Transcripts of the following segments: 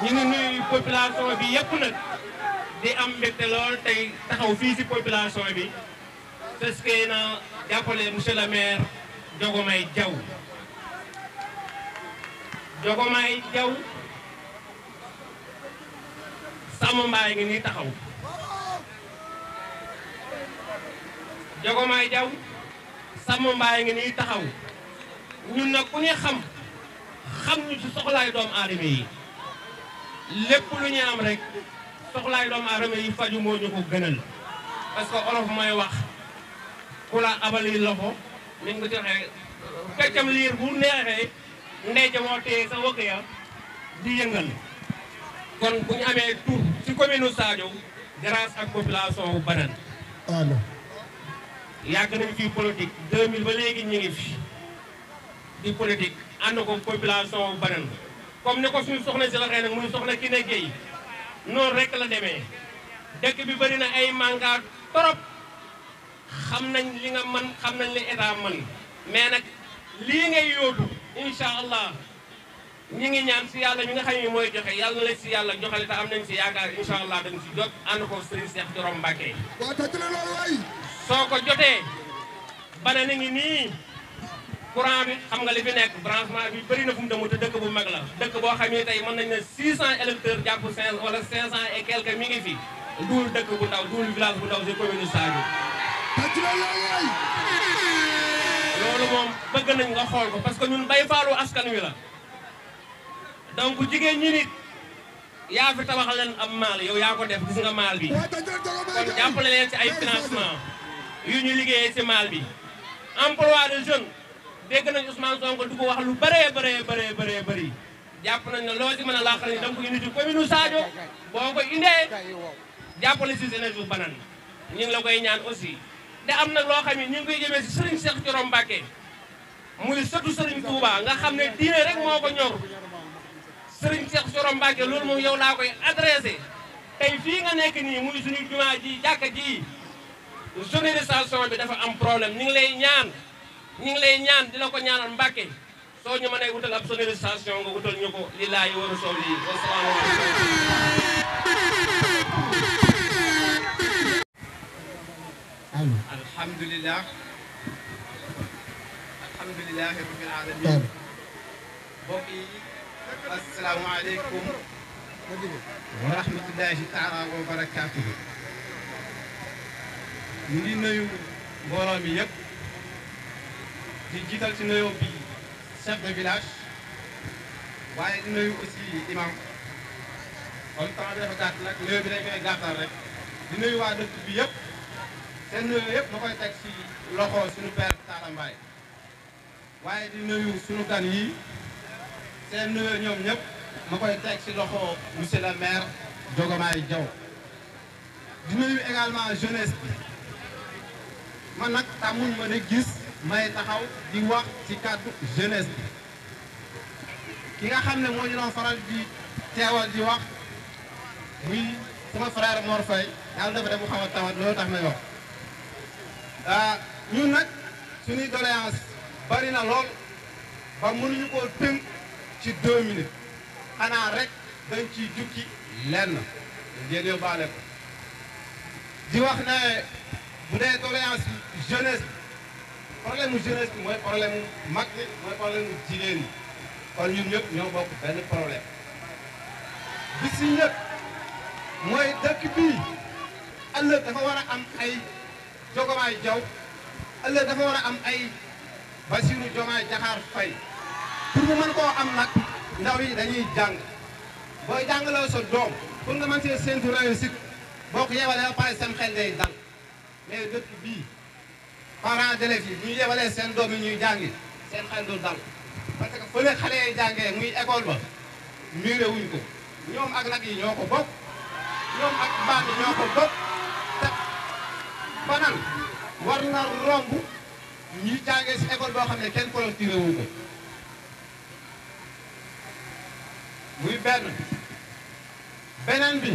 ñu ngi nuyu population bi yëpp nag di am mbégte lool tey taxaw fii si population bi parce que na jàppale monsieur le maire Diogomaye Diaw. Diogomaye Diaw Samba Mbaye ngi nii taxaw. Diogomaye Diaw Samba Mbaye ngi nii taxaw ñun nag ku ñu xam ñu ci soxlaay doomu aadama yi lépp lu ñu am rek soxlaay doomu aadama yi faju moo ñu ko gënal parce que olof mooy wax ku la abali loxo mi ngi ko joxe feccam liir bu neexee ndey ja moo téye sa wëgg ya di yëngal kon bu ñu amee tur ci commune u Sadio grâce ak population bu Banane yàgg nañ fii politique 2000 ba léegi ñu ngi fi di politique ànd ko population bu Banane comme ni ko suñu soxna si waxee nag muy soxna Kiné Gueye noonu rek la demee dëkk bi bëri na ay mandat trop xam nañ li nga man xam nañ li état man mais nag lii ngay yóotu incha allah ñi ngi ñaan si yàlla mi nga xam ne mooy joxe yàlla na la si yàlla joxale te am nañ si yaakaar incha allah dañ si jot ànd ko Serigne Cheikh Thioro Mbacké soo ko jotee Banane ngi nii courant bi xam nga li fi nekk branchement bi bëri na fu mu dem te dëkk bu mag la dëkk boo xam ne tey mën nañ ne 600 électeurs jàpp 5 wala 500 et quelques mi ngi fi duul dëkk bu ndaw duul village bu ndaw si commune Sadio loolu moom bëgg nañ nga xool ko parce que ñun bay faalu askan wi la donc jigéen ñi nit yaa fi tabaxal leen am maal yow yaa ko def gis nga maal bi kon jàppale leen ci ay financement yu ñu liggéeyee ci maal bi emploi de jeune dégg nañ Ousmane Sonko du ko wax lu bëree bëri jàpp nañ ne loo ci mën a laaxal ni da nga ko indi ci commune Sadio boo ko indee jàppale ci jeunesse bu Banane ñu ngi la koy ñaan aussi te am nag loo xam ne ñu ngi koy jëmee ci Serigne Cheikh Thioro Mbacké muy sëtu Serigne Touba nga xam ne diine rek moo ko ñor Serigne Cheikh Thioro Mbacké loolu moom yow laa koy adressé tey fii nga nekk nii muy suñu jumaa ji jàkka ji sonorisation bi dafa am problème ñu ngi lay ñaan di la ko ñaanal Mbacké soo ñu mënee wutal ab sonorisation nga wutal ñu ko lillaahi wa rasuuli wa salaamu alaykum alhamdulillah rabbil alamin mbokk yi assalaamu aleykum wa rahmatullahi taala wa barakaatuhu ñu ngi nuyu mbooloo mi yëpp di jiital ci nuyoo bi chef de village waaye di nuyu aussi imam kon temps bi dafa gàtt nag nuyoo bi dañ koy gàttal rek di nuyu waa dëkk bi yëpp seen nuyoo yëpp ma koy teg ci loxo suñu père Talla Mbaye waaye di nuyu suñu gan yi seen nuyoo ñoom ñëpp ma koy teg ci loxo monsieur le maire Diogomaye Diaw di nuyu également jeunesse bi man nag tàmmuñ ma ne gis may taxaw di wax ci kàddu jeunesse bi ki nga xam ne moo ñu doon faral di teewal di wax muy sama frère Mor Faye yàlla dafa dem mu xaw a tawat loolu tax may wax ñun nag suñuy doléance bari na lool ba mënuñu koo tënk ci 2 minutes xanaa rek dañ ciy jukki lenn ngeen yóbbaale ko di wax ne bu dee doléance jeunesse problème mu jeunesse bi mooy problème mu mag bi mooy problème mu jigéen ñi kon ñun ñëpp ñoo bokk benn problème bi si ñëpp mooy dëkk bii ëllëg dafa war a am ay Diogomaye Diaw ëllëg dafa war a am ay Bassirou Diomaye Diakhar Faye pour mu mën koo am nag ndaw yi dañuy jàng booy jàngaloo sa doom pour nga mën see séntu réussite boo ko yebalee ba pare seen xel day dal mais dëkk bii parents d'élèves yi ñu yebalee seen doom yi ñuy jàngi seen xel du dal parce que fële xale yi jàngee muy école ba miire wuñ ko ñoom ak nag yi ñoo ko bokk ñoom ak mbaam yi ñoo ko bokk te Banane war na romb ñuy jàngee si école boo xam ne kenn clôturé wu ko muy beneen bi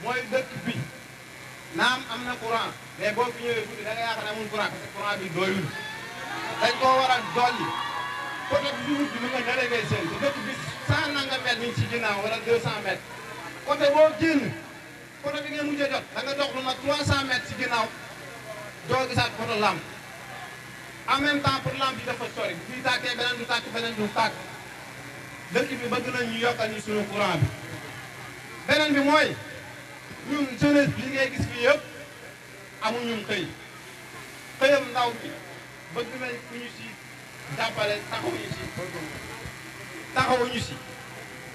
mooy dëkk bi naam am na courant mais boo fi ñëwee guddi da nga yaakaar ne amul courant parce que courant bi doyul dañ koo war a dolli côté bi dugub bi mu nga nare ngay seen te dëkk bi 100 nanga mètres mi ngi ci ginnaaw wala 200 mètres côté boo génn côté bi ngeen mujjee jot da nga dox lu mat 300 mètres ci ginnaaw doo gisaat côté lampe en même temps pour lampe yi dafa sori fii tàkkee beneen du tàkk beneen du tàkk dëkk bi bëgg nañ ñu yokkal ñu suñu courant bi beneen bi mooy ñun jeunesse bi li ngay gis fii yëpp amuñu xëy xëyam ndaw bi bëgg nañ ku ñu si jàppale taxawuñu si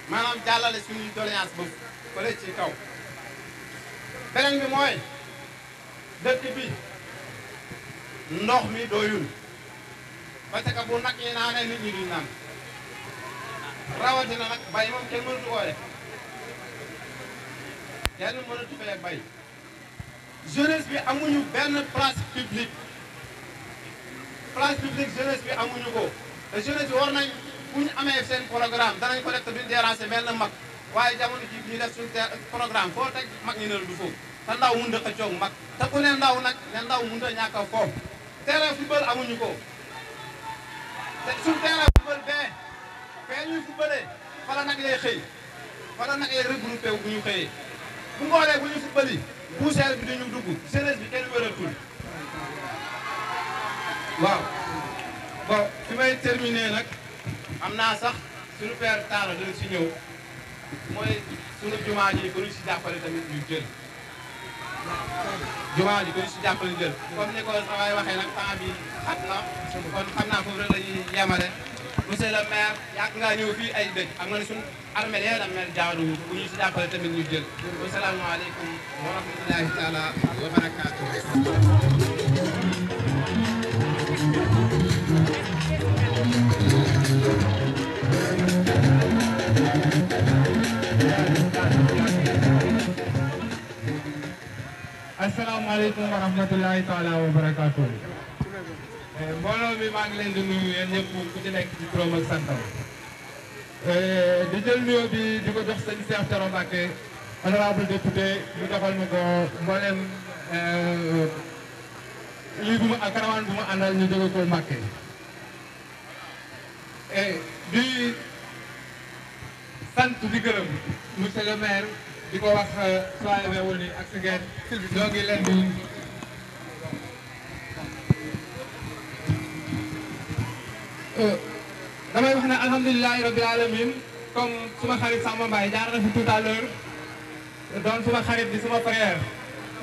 maanaam jàllale suñuy doléance ba fële ci kaw beneen bi mooy dëkk bi ndox mi doyul parce que bu nag yi naanee nit ñi duñ naan rawatina nag bay moom kenn mënatu koo def kenn mënatu fee bay jeunesse bi amuñu benn place publique jeunesse bi amuñu ko te jeunesse bi war nañ bu ñu amee seen programme danañ ko def te duñ déranger benn mag waaye jamono ji ñuy def suñu programme foo teg mag ñi ne la du foofu te ndaw mun a xëccoog mag te ku ne ndaw nag ne ndaw mun a ñàkk a foofu terrain football amuñu ko te suñu terrain football fee ñuy footballee fala nag lay xëy fala nag lay regroupé wu bu ñu xëyee bu ngoolee bu ñu football yi poussière bi dañu dugg jeunesse bi kenn wératul waaw bon fi may terminer nag am naa sax suñu père Talla dina si ñëw mooy suñu jumaa ji ko ñu si jàppale tamit ñu jël jumaa ji ko ñu si jàppale jël comme ni ko sawaay waxee nag temps bi xat na kon xam naa foofu rek la ñuy yemale monsieur le maire yàgg ngaa ñëw fii ay dëkk am nga ne suñu armée yee am mel jaadu bu ñu si jàppale tamit ñu jël asalaamaaleykum wa rahmatulahi taala wa barakaatu asalaamaaleykum wa rahmatulahi taala wa barakaatu mbooloo mi maa ngi leen di nuyu yéen ñëpp ku ci nekk ci turam ak santam di jël nuyoo bi di ko jox sëñ Cheikh Thioro Mbacké honorable député mu joxal ma ko mboolem lii bu ma ak karawaan bu ma àndal ñu jóge ko Mbacké di sant di gërëm monsieur le maire di ko wax soyez woni ak si ngeen ñoo ngi leen di damay wax ne alhamdulilahi rabbil alamin comme suma xarit Samba Mbaye jaar na fi tout à l'heure doon suma xarit di suma frère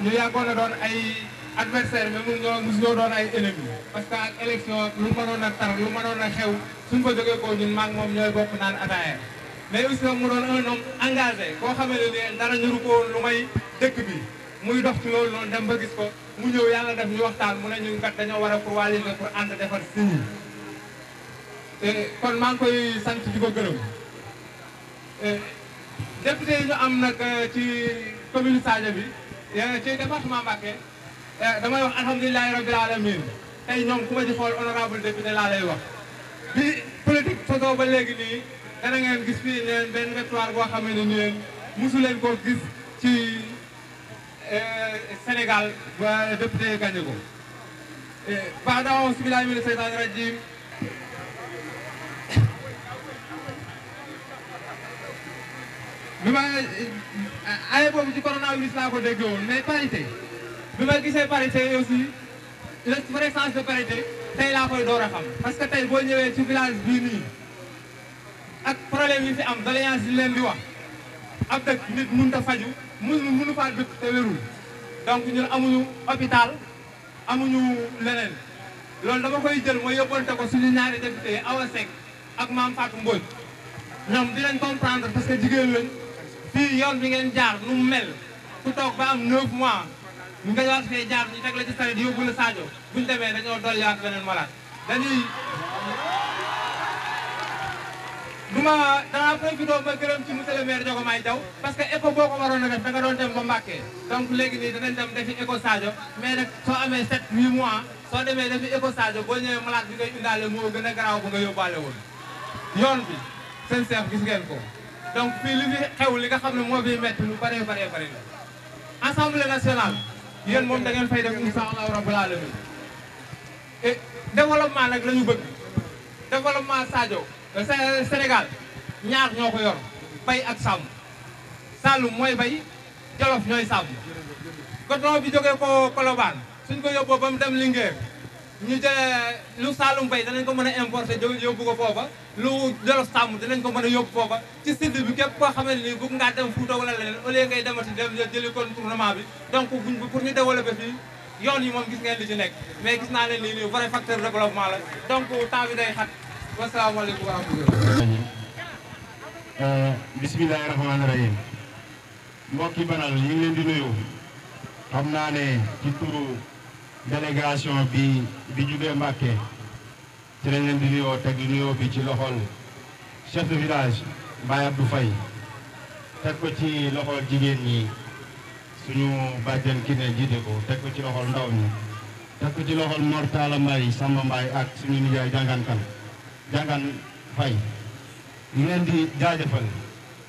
ñu yàggoon a doon ay adversaire mais mosu ñoo doon ay ennemi parce que ak élection lu mënoon a tar lu mënoon a xew suñ ko jógee ko ñun maag moom ñooy bokk naan ataaya mais aussi mu doon un homme engagé koo xamee ne dara ñuru ko woon lu may dëkk bi muy dox ci loolu noonu dem ba gis ko mu ñëw yàlla def ñu waxtaan mu ne ñu kat dañoo war a coaliser pour ànd defar signe kon maa ngi koy sant di ko gërëm député yi ñu am nag ci commune Sadio bi ci département Mbacké damay wax alhamdulilahi rabbil alamin tey ñoom ku ma ci xool honorable député laa lay wax bi politique sosoo ba léegi nii dana ngeen gis fii neen benn victoire boo xam ne nii mosu leen koo gis ci Sénégal ba député yi gagné ko ba'da a'uuzu billahi mina shaytaani rajiim bi ma ay boobu ci coronavirus laa ko déggee woon mais parité bi ma gisee parité aussi le vrai sens de parité tey laa koy door a xam parce que tey boo ñëwee ci village bii nii ak problème yi fi am doléance yi leen di wax ab dëkk nit mënut a faju mënu faa dëkk te wérul donc ñun amuñu hôpital amuñu leneen loolu dama koy jël mooy yóbbante ko suñu ñaari député yi Awa Seck ak Mame Fatou Mbodj ñoom dinañ comprendre parce que jigéen lañ fii yoon bi ngeen jaar nu mu mel ku toog ba am 9 mois nga war fee jaar ñu teg la ci saret yóbbu la Sadio buñ demee dañoo dolliwaat beneen malade dañuy danaa profité ba gërëm ci monsieur le maire Diogomaye Diaw parce que éco boo ko waroon a def da nga doon dem ba Mbacké donc léegi nii danañ dem defi éco Sadio mais nag soo amee 7-8 mois soo demee defi éco Sadio boo ñëwee malade bi ngay indaale moo gën a garaaw bu nga yóbbaale woon yoon bi seen chef gis ngeen ko donc fii li fi xew li nga xam ne moo fi métti lu bëree la assemblée nationale yéen moom da ngeen fay def insha allahu rabbul alamin et développement nag la ñu bëgg développement Sadio Sénégal ñaar ñoo ko yor bay ak sàmm Saloum mooy bay Jolof ñooy sàmm coton bi jógee ko Colobane suñ ko yóbboo ba mu dem Linguère ñu jëlee lu Saloum bay danañ ko mën a importer yóbbu ko foofa lu Jolof sàmm dinañ ko mën a yóbbu foofa ci sud bi képp koo xamante ni bëgg ngaa dem Fuuta wala leneen au lieu ngay demati dem jëli contournement bi donc pour ñu développer fii yoon yi moom gis ngeen li ci nekk mais gis naa leen nii vrai facteur de développement la donc temps bi day xat wasalaamaaleykum wa rahmatulah. bismillahi rahmaani rahim mbokki Banal ñu ngi leen di nuyu xam naa ne ci turu délégation bi jugee Mbàkke ci lañ leen di nuyoo teg nuyoo bi ci loxol chef de village Baye Abdou Faye teg ko ci loxol jigéen ñi suñu bàjjen ki ne jiite ko teg ko ci loxol ndaw ñi teg ko ci loxol Mortala Mbaye Samba Mbaye ak suñu nijaay jàngan Faye ñu leen di jaajëfal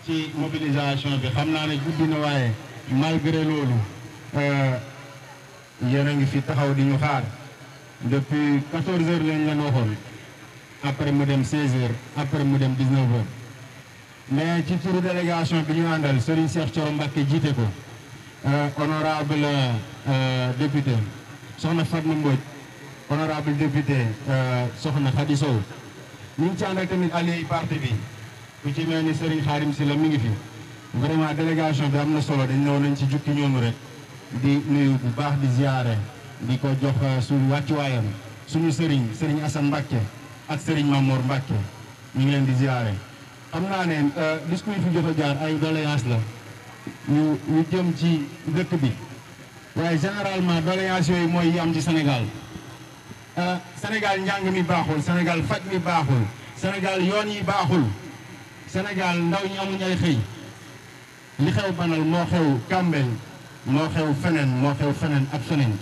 ci mobilisation bi xam naa ne guddi na waaye malgré loolu yéen a ngi fi taxaw di ñu xaar depuis 14 heures lañ leen waxoon après mu dem 16 heures après mu dem 19 heures mais ci turu délégation bi ñu àndal Serigne Cheikh Thioro Mbacké jiite ko honorable député soxna Fatma Mbodj honorable député soxna Khady Sow ñu ngi ci ànd ak tamit allié parti bi ku ci mel ni Serigne Khadim Sylla mi ngi fi vraiment délégation bi am na solo dañ ñëw nañ ci jukki ñoonu rek di nuyu bu baax di ziare di ko jox suñu wàccuwaayam suñu Serigne Assane Mbacké ak Serigne Mamour Mbacké ñu ngi leen di ziare. xam naa ne discours yi fi jot a jaar ay doléance la ñu jëm ci dëkk bi waaye généralement doléance yooyu mooy yi am ci Sénégal Sénégal njàng mi baaxul Sénégal faj mi baaxul Sénégal yoon yi baaxul Sénégal ndaw ñi amuñ ay xëy li xew Banal moo xew Kambel moo xew feneen ak feneen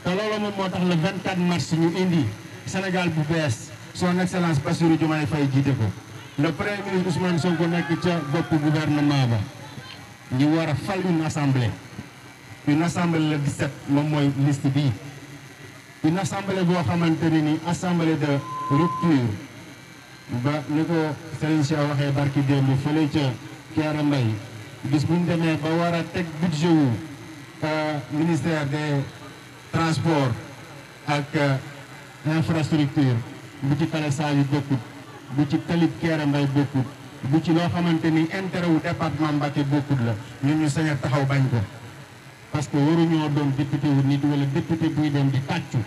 te loolu moom moo tax le 24 mars ñu indi Sénégal bu bees son excellence Bassirou Diomaye Faye jiite ko le premier ministre Ousmane Sonko nekk ca bopp gouvernement ba ñu war a fal une assemblée le 17 moom mooy liste bii une assemblée boo xamante ni assemblée de rupture ba ni ko Serigne Cheikh waxee barki démb fële ca Kéré Mbaye bis bu ñu demee ba war a teg budget wu ministère des transports ak infrastructure bu ci kale saa yu bokkut bu ci talib Kéré Mbaye bokkut bu ci loo xamante ni intérêt wu département Mbacké bokkut la ñun ñu sañ a taxaw bañ ko parce que waruñoo doon député wu nit wala député buy dem di tàccu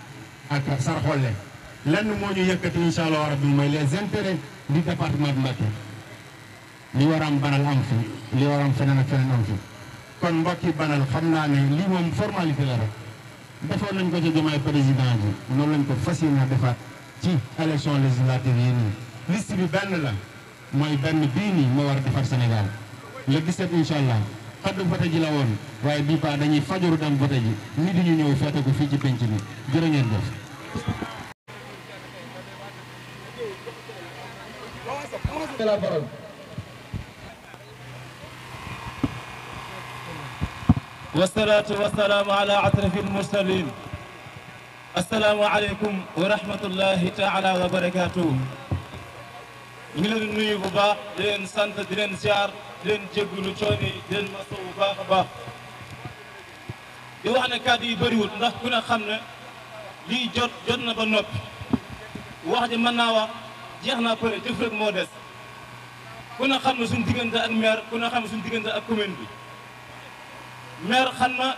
ak sarxolle lenn moo ñu yëkkati incha allah rabbi mooy les intérêts du département de Mbacké li war am Banal am fi li war am feneen ak feneen am fi kon mbokki Banal xam naa ne lii moom formalité la rek defoon nañ ko ci Diomaye président bi noonu lañ ko fas yéene defaat ci élection législative yi nii liste bi benn la mooy benn bii nii moo war a defar Sénégal le 17 incha allah xaddu vote ji la woon waaye bii paa dañuy fajaru dem vote ji nit ñi ñëw feete ko fii ci penc mi jërë ngeen def. la parole. wasalaatu wasalaamu ala asrafil mursalin assalaamu aleykum wa rahmatullahi taala wa barakatuh. ñu ngi leen di nuyu bu baax di leen sant di leen ziar di leen jéggulu coono yi di leen maso bu baax a baax di wax ne kàddu yi bëriwul ndax ku ne xam ne lii jot na ba noppi wax ji mën naa wax jeex naa përe jëf rek moo des ku ne xam ne suñu diggante ak maire ku ne xam ne suñu diggante ak commune bi maire xam na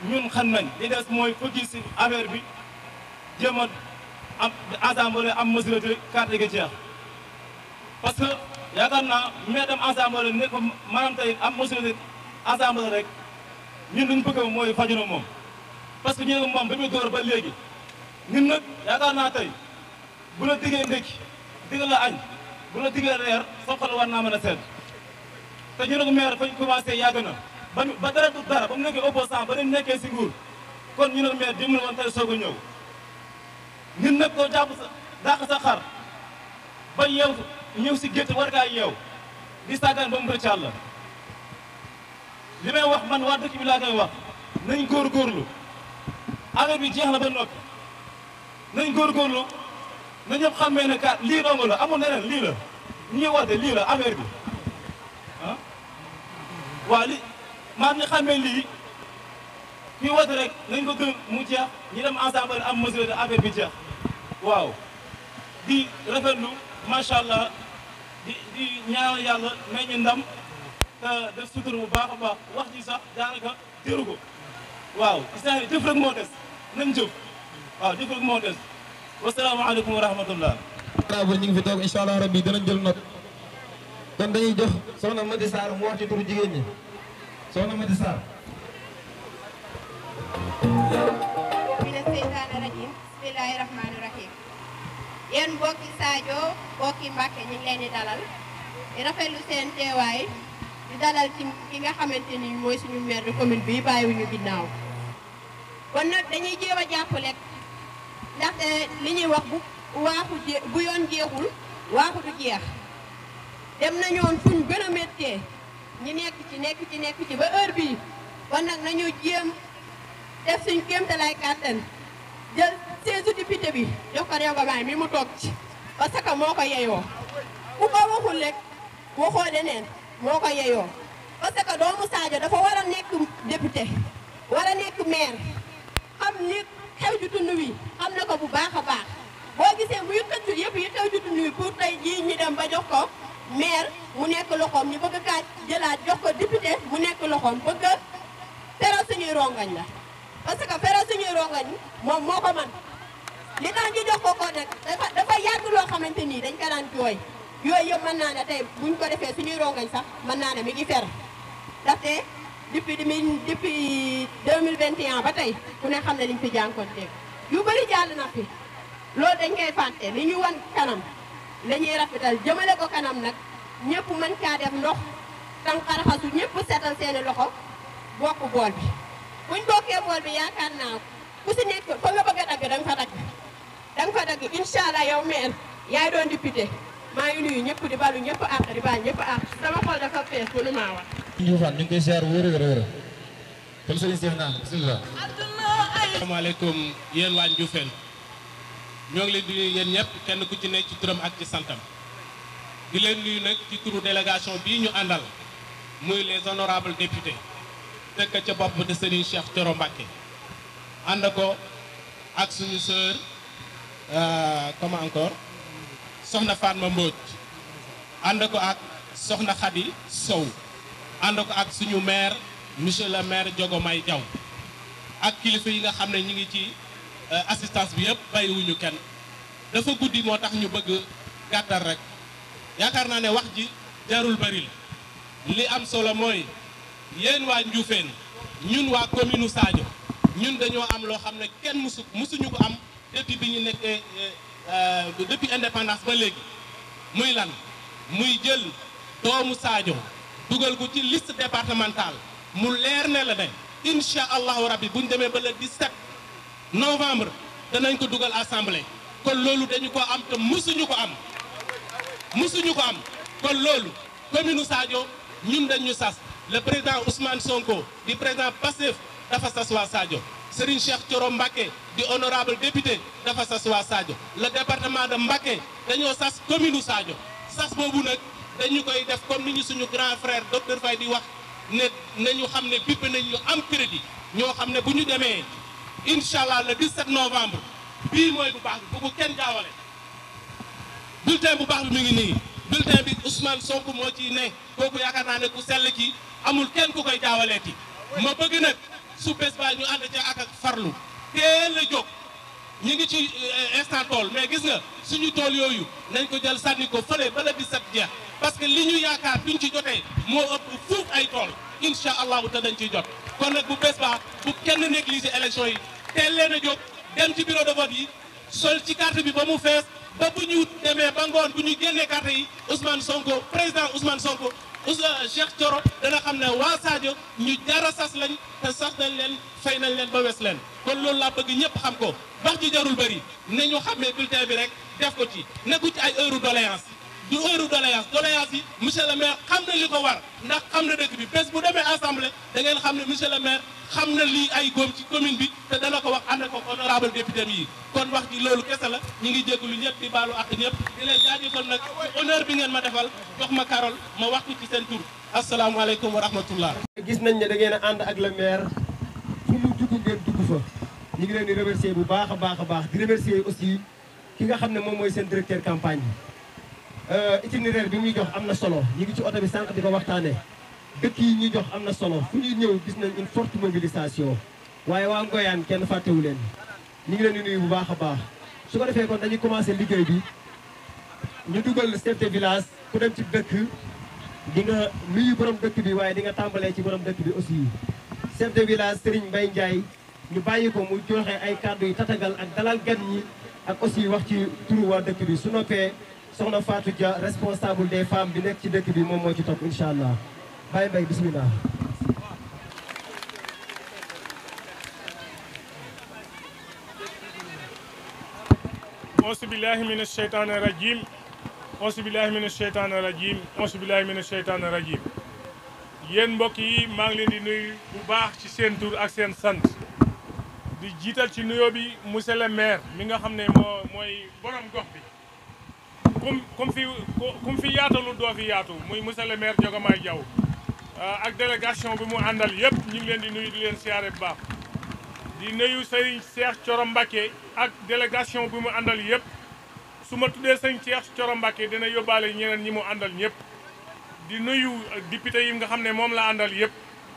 ñun xam nañ li des mooy focus ci affaire bi jéem a am assemblée am majorité carte gi jeex parce que yaakaar naa maire dem assemblée ne ko maanaam tey am majorité assemblée rek ñun luñ bëgg mooy faju na moom parce que ñu ne moom ba muy door ba léegi ñun nag yaakaar naa tey bu la diggee ndékki diggal la añ bu la diggee reer sa xol war naa mën a sedd te ñu ne ko maire fañ commencé yàgg na ba dara du dara ba mu nekkee opposant ba dañ nekkee si nguur kon ñu ne maire dimbali woon tey soog a ñëw ñun nag koo jàpp sa dàq sa xar ba yeew ñëw si gétt war ngaa yeew di sàggaan ba mu rëcc Yàlla li may wax man waa dëkk bi laa koy wax nañ góorgóorlu affaire bi jeex na ba noppi nañ góorgóorlu na ñëpp xamee ne kat lii dong la amul neneen lii la ñuy woote lii la affaire bi ah waaw li maam ñi xamee lii kii woote rek nañ ko gën mu jeex ñi dem ensemble am mesure de affaire bi jeex waaw di rafetlu macha allah di ñaanal yàlla may ñu ndam te def sutur bu baax a baax wax ji sax daanaka jëru ko waaw gis naa ne jëf rek moo des nañ jëf waaw jëf rek moo des wasalaamaaleykum wa rahmatullah. ñu ngi fi toog incha allah rabbi danañ jël note kon dañuy jox soxna Mati Sarr mu wax ci turu jigéen ñi soxna Mati Sarr. mina seytaane rajim bismillahi rahmaani rahim yéen mbokki Sadio mbokki Mbàkke ñu ngi leen di dalal di rafetlu seen teewaay di dalal ci ki nga xamante ni mooy suñu maire de commune bi bàyyiwuñu ginnaaw kon nag dañuy jéem a jàppale ndaxte li ñuy wax bu yoon jeexul waaxu du jeex dem nañoon fuñ gën a méttee ñi nekk ci ba heure bii kon nag nañu jéem def suñ kéemtalaay kàttan jël siège député bi jox ko Réew mi mu toog ci parce que moo ko yeyoo ku ko waxul rek waxoo leneen moo ko yeyoo parce que doomu Sadio dafa war a nekk député war a nekk maire xam li xew ju tund wi xam na ko bu baax a baax boo gisee muy xëccu yëpp yi xew ju tund wi pour tey jii ñu dem ba jox ko maire mu nekk loxoom ñu bëgg kaa jëlaat jox ko député mu nekk loxoom bëgg a feral suñuy rongañ la parce que feral suñuy rongañ moom moo ko man li tax ñu jox ko nag dafa yàgg loo xamante nii dañ ko daan jooy yooyu yëpp mën naa ne tey buñ ko defee suñuy rongañ sax mën naa ne mi ngi fer ndaxte depuis 2021 ba tey ku ne xam ne liñ fi jànkoonteeg yu bëri jàll na fi loolu dañ koy fàtte li ñu wan kanam la ñuy rafetal jëmale ko kanam nag ñëpp mën kaa def ndox tànqaraxasu ñëpp seetal seeni loxo bokk bool bi buñ bokkee bool bi yaakaar naa ku si nekk fa nga bëgg a dagg da nga fa dagg incha allah yow maire yaay doon député maa ngi nuyu ñëpp di balu ñëpp àq di baal ñëpp àq sama xol dafa fees mënu maa wax. Ndioufane ñu ngi koy ziar wóor kon sëriñ Cheikh naa bismillah. asalaamaaleykum yéen waa Ndioufane ñoo ngi leen di nuyu yéen ñëpp kenn ku ci nekk ci turam ak ci santam di leen nuyu nag ci turu délégation bii ñu àndal muy les honorables députés dëkk ca bopp de Serigne Cheikh Thioro Mbacké ànd ko ak suñu sœur comment encore soxna Fatma Mbodj ànd ko ak soxna Khady Sow ànd ko ak suñu maire monsieur le maire Diogomaye Diaw ak kilifa yi nga xam ne ñu ngi ci assistance bi yëpp bàyyiwuñu kenn dafa guddi moo tax ñu bëgg gàttal rek yaakaar naa ne wax ji jarul bari li am solo mooy yéen waa Ndioufane ñun waa commune Sadio ñun dañoo am loo xam ne kenn musuñu ko am depuis bi ñu nekkee depuis indépendance ba léegi muy lan muy jël doomu Sadio dugal ko ci liste départementale mu leer ne la ne incha allahu rabbi bu ñu demee ba le 17 novembre danañ ko dugal assemblée kon loolu dañu ko am te musuñu ko am kon loolu commune Sadio ñun dañu sas le président Ousmane Sonko di président Pastef dafa sas waa Sadio Serigne Cheikh Thioro Mbacké di honorable député dafa sas waa Sadio le département de Mbacké dañoo sas commune Sadio sas boobu nag dañu koy def comme ni ñu suñu grand frère docteur Faye di wax ne nañu xam ne bippe nañ ñu am crédit ñoo xam ne bu ñu demee incha allah le 17 novembre bii mooy bu baax bi bu kenn jaawale bulletin bu baax bi mi ngi nii bulletin bi Ousmane Sonko moo ciy ne kooku yaakaar naa ne ku sell ki amul kenn ku koy jaawaleeti ma bëgg nag su bés ba ñu ànd ci ak farlu teel a jóg ñu ngi ci instant tool mais gis nga suñu tool yooyu nañ ko jël sànni ko fële ba le 17 jeex parce que li ñu yaakaar duñ ci jotee moo ëpp fuuf ay tool incha allahu te dañ ciy jot kon nag bu bés ba bu kenn négliger élection yi teel leen a jóg dem ci bureau de vote yi sol ci carte bi ba mu fees ba bu ñu demee ba ngoon bu ñu génnee carte yi Ousmane Sonko président Ousmane Sonko Cheikh Thioro dana xam ne waa Sadio ñu jara sas lañ te sas nañ leen fay nañ leen ba wes leen kon loolu laa bëgg ñëpp xam ko wax ji jarul bëri ne ñu xamee bulletin bi rek def ko ci nekku ci ay heure doléance du heure doléance yi monsieur le maire xam na li ko war ndax xam na dëkk bi bés bu demee assemblée da ngeen xam ne monsieur le maire xam na lii ay góom ci commune bi te dana ko wax ànd ko honorable député yi kon wax ji loolu kese la ñu ngi jégalu ñëpp di baalu ak ñëpp di leen jaajëfal nag honneur bi ngeen ma defal jox ma Carole ma waxtu ci seen tur asalaamaaleykum wa rahmatullah. gis nañ ne da ngeen a ànd ak le maire fu mu dugg ngeen dugg fa ñu ngi leen di remercier bu baax a baax di remercier aussi ki nga xam ne moom mooy seen directeur campagne bi itinéraire bi muy jox am na solo ñu ngi ci oto bi sànq di ko waxtaanee dëkk yi ñuy jox am na solo fu ñuy ñëw gis nañ une forte mobilisation waaye waa Ngoyane kenn fàttewu leen ñu ngi leen di nuyu bu baax a baax su ko defee kon dañuy commencé liggéey bi ñu dugal chef de village ku dem ci dëkk di nga nuyu borom dëkk bi waaye di nga tàmbalee ci borom dëkk bi aussi chef de village Serigne Mbaye Ndiaye ñu bàyyi ko mu joxe ay kàddu yu tatagal ak dalal gan ñi ak aussi wax ci turu waa dëkk bi su noppee soxna Fatou Dia responsable des femmes bi nekk ci dëkk bi moom moo ci topp incha allah Baye Mbaye bismillah. auzu billahi mina sheytaani rajim auzu billahi mina sheytaani rajim auzu billahi mina sheytaani rajim yéen mbokk yi maa ngi leen di nuyu bu baax ci seen tur ak seen sant di jiital ci nuyoo bi monsieur le maire mi nga xam ne mooy borom gox bi kum fi yaatalu doo fi yaatu muy monsieur le maire Diomaye Diaw ak délégation bi mu àndal yëpp ñu ngi leen di nuyu di leen siyaare bu baax di nuyu Serigne Cheikh Thioro Mbacké ak délégation bi mu àndal yëpp su ma tuddee Serigne Cheikh Thioro Mbacké dina yóbbaale ñeneen ñi mu àndal ñëpp di nuyu député yi nga xam ne moom la àndal yëpp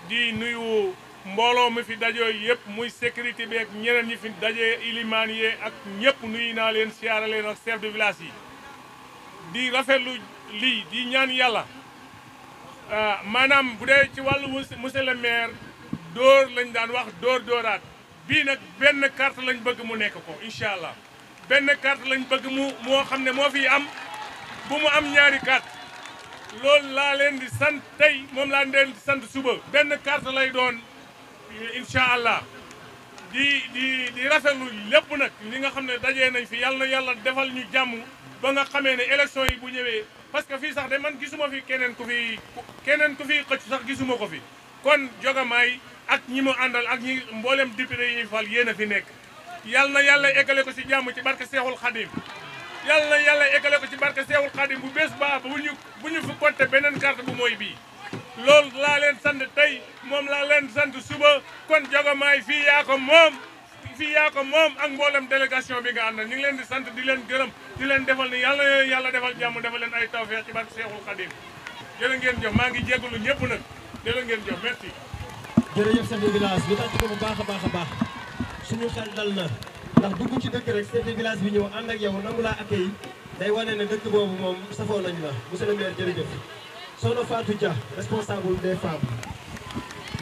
di nuyu mbooloo mi fi dajoo yëpp muy sécurité bi ak ñeneen ñi fi dajee ilimaan yi ak ñëpp nuyu naa leen siyaare leen ak chef de village yi di rafetlu lii di ñaan yàlla maanaam bu dee ci wàllu monsieur le maire dóor lañ daan wax dóoraat bii nag benn carte lañ bëgg mu nekk ko incha allah benn carte lañ bëgg moo xam ne moo fi am bu mu am ñaari carte loolu laa leen di sant tey moom laa leen di sant suba benn carte lay doon incha allah di rafetlu lépp nag li nga xam ne dajee nañ fi yàlla na yàlla defal ñu jàmm ba nga xamee ne élection yi bu ñëwee parce que fii sax de man gisuma fi keneen ku fi xëcc sax gisuma ko fi kon Diomaye ak ñi mu àndal ak ñi mboolem député yi ñuy fal yéen a fi nekk yal na yàlla eggale ko ci jàmm ci barke Seexul Xadim yal na yàlla eggale ko ci barke Seexul Xadim bu bés ba bu ñu fi compté beneen carte bu mooy bii loolu laa leen sant tey moom laa leen sant suba kon Diomaye fii yaa ko moom ak mboolem délégation bi nga àndal ñu ngi leen di sant di leen gërëm di leen defal ni yàlla na yàlla defal jàmm defal leen ay tawfeex ci barke Seexul Xadim jërë ngeen jëf maa ngi jégalu ñëpp nag jërë ngeen jëf merci. jërëjëf chef de village bi tàcc ko bu baax a baax suñu xel dal na ndax dugg ci dëkk rek chef de village bi ñëw ànd ak yow nangu laa accueil day wane ne dëkk boobu moom safoo nañ la monsieur le maire jërëjëf. soxna Fatou Dia responsable des femmes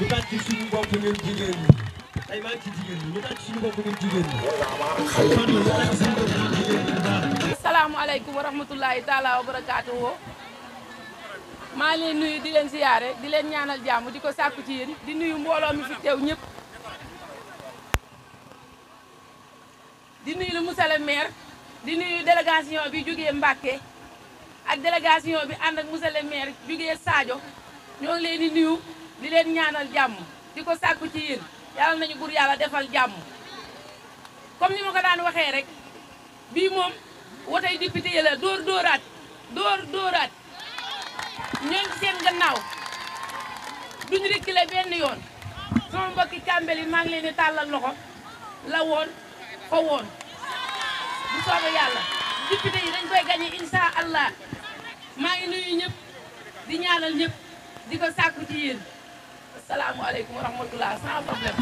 ñu tàcc suñu bopp ñun jigéen ñi tey maa ngi ci jigéen ñi ñu tàcc suñu bopp ñun jigéen ñi. asalaamaaleykum wa rahmatulahi taala wa barakaatuhu maa ngi leen nuyu di leen siyaare di leen ñaanal jàmm di ko sàkku ci yéen di nuyu mbooloo mi fi teew ñëpp di nuyu le monsieur le maire di nuyu délégation bi jógee Mbacké ak délégation bi ànd ak monsieur le maire jógee Sadio ñoo ngi leen di nuyu di leen ñaanal jàmm di ko sàkku ci yéen yàlla nañu bur yàlla defal jàmm comme ni ma ko daan waxee rek bii moom wotey député yi la dóoraat ñoo ngi seen gannaaw duñu reculer benn yoon sama mbokki Kambel yi maa ngi leen di tàllal loxo la woon fa woon bu soobee yàlla député yi dañ koy gagné incha allah maa ngi nuyu ñëpp di ñaanal ñëpp di ko sàkku ci yéen asalaamualeykum wa rahmatulah sans problème.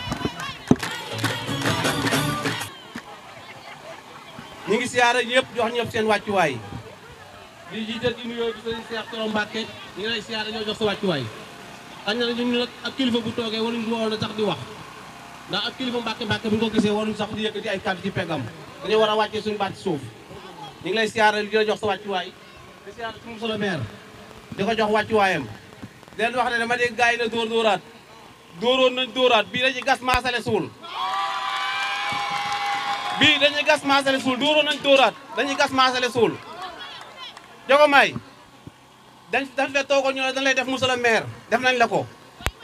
ñu ngi siyaare ñëpp jox ñëpp seen wàccuwaay di jiital ci nuyoo bi sëriñ Cheikh Thioro Mbacké ñu ngi lay siyaare ñoo jox sa wàccuwaay xañ na ñu nag ak kilifa bu toogee waruñu woon sax di wax ndax ak kilifa Mbacké bu ñu ko gisee waruñu sax di yëkkati ay kàddu ci peggam dañoo war a wàccee suñu baat ci suuf ñu ngi lay siyaare di la jox sa wàccuwaay di siyaare ci monsieur le maire di ko jox wàccuwaayam leen wax ne dama dégg gars yi na dóoraat dóoroon nañ dóoraat bii dañuy gas maasale suul dóoroon nañ dóoraat dañuy gas maasale suul Jogomaay dañ fee toogoon ñu ne dañ lay def monsieur le maire def nañ la ko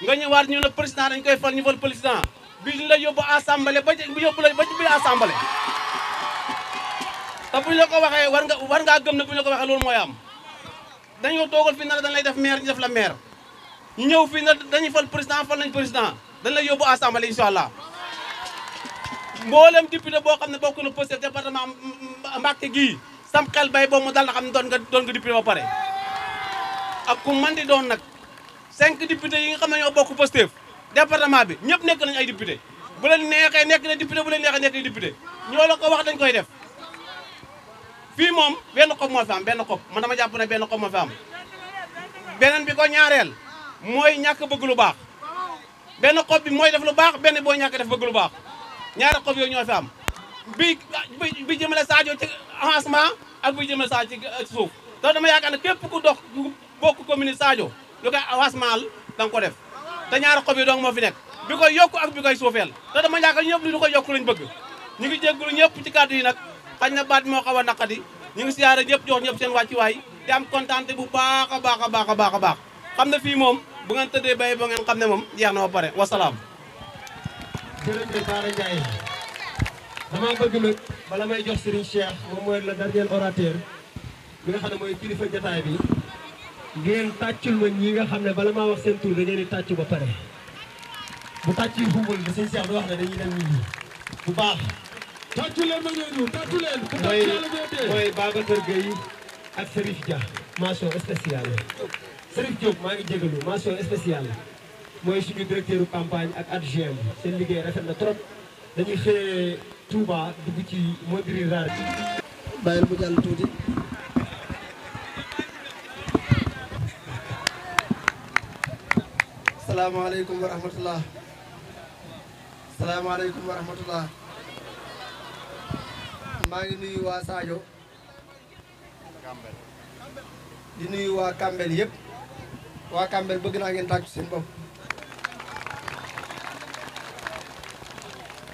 nga ñëwaat ñu ne président dañ koy fal ñu fal président bi ñu la yóbbu assemblée ba yóbbu la ba ci biir assemblée te bu ñu la ko waxee war ngaa gëm ne bu ñu la ko waxee loolu mooy am dañoo toogal fii na dañ lay def maire ñu def la maire ñu ñëw fii na dañuy fal président fal nañ président dañ lay yóbbu assemblée incha allah mboolem député boo xam ne bokk na Pastef département Mbacké gii sam xel bay boobu mu dal na xam ne doon nga député ba pare ak ku man di doon nag 5 députés yi nga xam ne ñoo bokk Pastef département bi ñëpp nekk nañu ay député bu leen neexee nekk na député bu leen neexee nekk député ñoo la ko wax dañ koy def fii moom benn xob moo fi am benn xob man dama jàpp ne benn xob moo fi am beneen bi ko ñaareel mooy ñàkk bëgg lu baax benn xob bi mooy def lu baax benn boo ñàkk def bëgg lu baax ñaari xob yooyu ñoo fi am bi jëmale Sadio ci avancement ak bi jëmale Sadio ci suuf donc dama yaakaar ne képp ku dox bokk commune Sadio lu koy avancement da nga ko def te ñaari xob yi donc moo fi nekk bi koy yokku ak bi koy suufeel te dama yaakaar ñëpp li ñu koy yokku lañ bëgg ñu ngi jéggulu ñëpp ci kàddu yi nag xañ na baat moo xaw a naqadi ñu ngi siyaare ñëpp jox ñëpp seen wàccuwaay di am kontaante bu baax a baax a baax a baax a baax xam ne fii moom bu ngeen tëddee bay ba ngeen xam ne moom jeex na ba pare wasalaam. jërëjëf Bara Ndiaye dama bëgg nag bala may jox Serigne Cheikh moom mooy le dernier orateur bi nga xam ne mooy kilifa jotaay bi ngeen tàccul ma ñi nga xam ne bala maa wax seen tur da ngeen di tàccu ba pare bu tàcc yi xumbul da Serigne Cheikh du wax ne dañuy dem ñibbi bu baax. tàccu leen ma ñooñu tàccu leen. ku tàcc yàlla mooy Babacar Gueye ak Serif Dia mention spéciale. Serif Diop maa ngi jégalu mention spéciale mooy suñu directeur campagne ak adjoint seen liggéey rafet na trop dañuy xëyee Touba dugg ci mode rural. bàyyil mu jàll tuuti. salaamaaleykum wa rahmatullah. salaamaaleykum wa rahmatullah. maa ngi nuyu waa Sadio di nuyu waa Kambel yëpp waa Kambel bëgg naa ngeen tàccu seen bopp.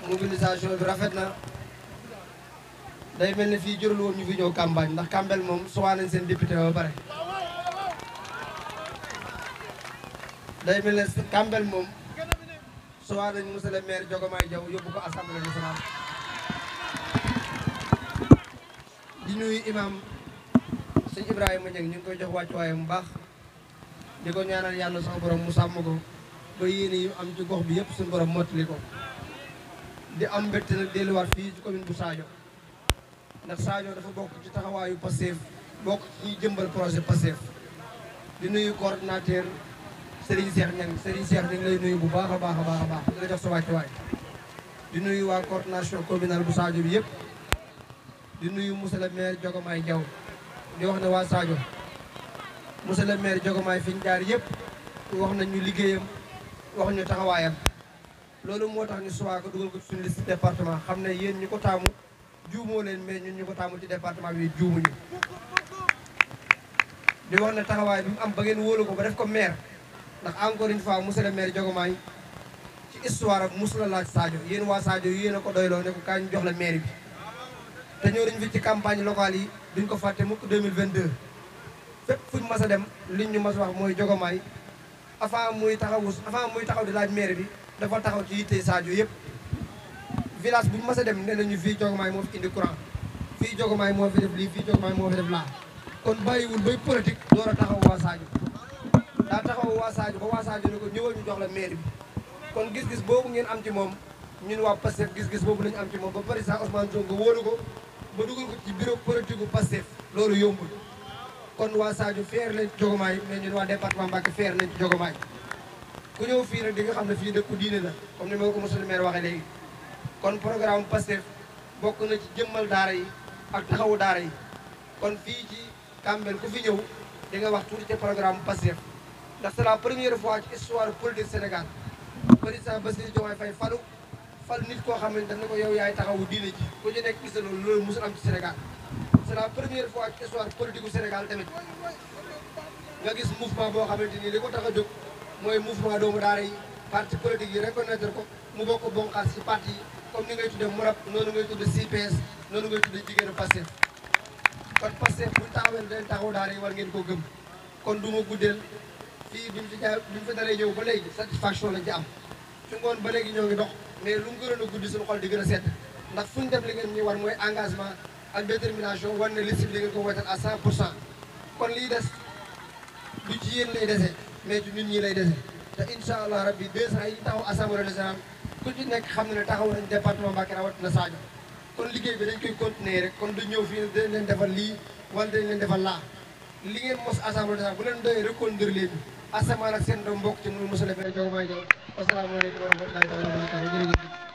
mobilisation bi rafet na day mel ne fii jërul woon ñu fi ñëw campagne ndax Kambel moom suwaa nañ seen député ba pare. day mel ne Kambel moom suwaa nañ monsieur le maire Diogomaye Diaw yóbbu ko assemblée nationale. di nuyu imam sëñ Ibrahima Dieng ñu ngi koy jox wàccuwaayam bu baax di ko ñaanal yàlla sama borom mu sàmm ko ba yéene yi am ci gox bi yëpp suñu borom mottali ko. di am mbégte nag delluwaat fii ci commune bu Sadio ndax Sadio dafa bokk ci taxawaayu Pastef bokk ci jëmbal projet Pastef di nuyu coordinateur Serigne Cheikh Niang Serigne Cheikh ñu ngi lay nuyu bu baax a baax a baax a baax di la jox sa wàccuwaay di nuyu waa coordination communale bu Sadio bi yëpp di nuyu monsieur le maire Diogomaye Diaw di wax ne waa Sadio monsieur le maire Diogomaye fi ñu jaar yëpp wax nañu liggéeyam wax ñu taxawaayam loolu moo tax ñu suwaa ko dugal ko suñu liste département xam ne yéen ñu ko taamu juumoo leen mais ñun ñu ko taamu ci département bi juumuñu di wax ne taxawaay bi mu am ba ngeen wóolu ko ba def ko maire ndax encore une fois monsieur le maire Diogomaye ci histoire am mosu la laaj Sadio yéen waa Sadio yéen a ko doyloo ne ko kaa ñu jox la maire bi te ñëw nañu fi ci campagne locale yi duñ ko fàtte mukk 2022 fépp fuñ mas a dem liñ ñu mas wax mooy Diogomaye avant muy taxaw di laaj maire bi dafa taxaw ci yitte Sadio yëpp village bu ñu mas a dem nee nañu fii Diogomaye moo fi indi courant fii Diogomaye moo fi def lii fii Diogomaye moo fi def laa kon bàyyiwul bay politique door a taxaw waa Sadio daa taxaw waa Sadio ba waa Sadio ne ko ñëwal ñu jox la maire bi kon gis-gis boobu ngeen am ci moom ñun waa Pastef gis-gis boobu lañu am ci moom ba président Ousmane Sonko wóolu ko ba dugal ko ci bureau politique bu Pastef loolu yombul kon waa Sadio fier nañ ci Diogomaye mais ñun waa département Mbacké fier nañ ci Diogomaye ku ñëw fii nag di nga xam ne fii dëkku diine la comme ni ma ko monsieur le maire waxee léegi kon programme Pastef bokk na ci jëmmal daara yi ak taxawu daara yi kon fii ci Kambel ku fi ñëw di nga wax tuuti ci programme Pastef ndax c'est la première fois ci histoire politique Sénégal président Bassirou Diomaye Faye fal nit koo xam ne daf ne ko yow yaay taxawu diine ji ku ci nekk gis na loolu musul am ci Sénégal c'est la première fois ci histoire politique u Sénégal tamit nga gis mouvement boo xamante ni li ko tax a jóg mooy mouvement doomu daara yi parti politique yi reconnaître ko mu bokk bonqaas ci parti yi comme ni ngay tudde MORAP noonu ngay tudde CPS noonu ngay tudde jigéenu Pastef kon Pastef bu taxawee dañ taxaw daara yi war ngeen ko gëm kon du ma guddeel fii bi ñu fi dalee ñëw ba léegi satisfaction lañ ci am fi ngoon ba léegi ñoo ngi dox mais lu mu gënoon a guddi suñu xol di gën a sedd ndax fu ñu def li ngeen ñuy war mooy engagement ak détermination war ne liste bi li ngeen ko woytal à 100% kon liy des du ci yéen lay dese mais ci nit ñi lay dese te incha allah rabbi 200 yi taxaw assemblée nationale ku ci nekk xam ne taxaw nañ département Mbacké rawatina Sadio kon liggéey bi dañ koy continuer rek kon du ñëw fii dañ leen defal lii wala dañ leen defal laa li ngeen mos assemblée nationale bu leen doyee reconduire leen asamaan ak seen doom mbokk ci nu monsieur le maire Diomaye Diaw asalaamaaleykum wa rahmatullahi wa barakatuh jërëjëf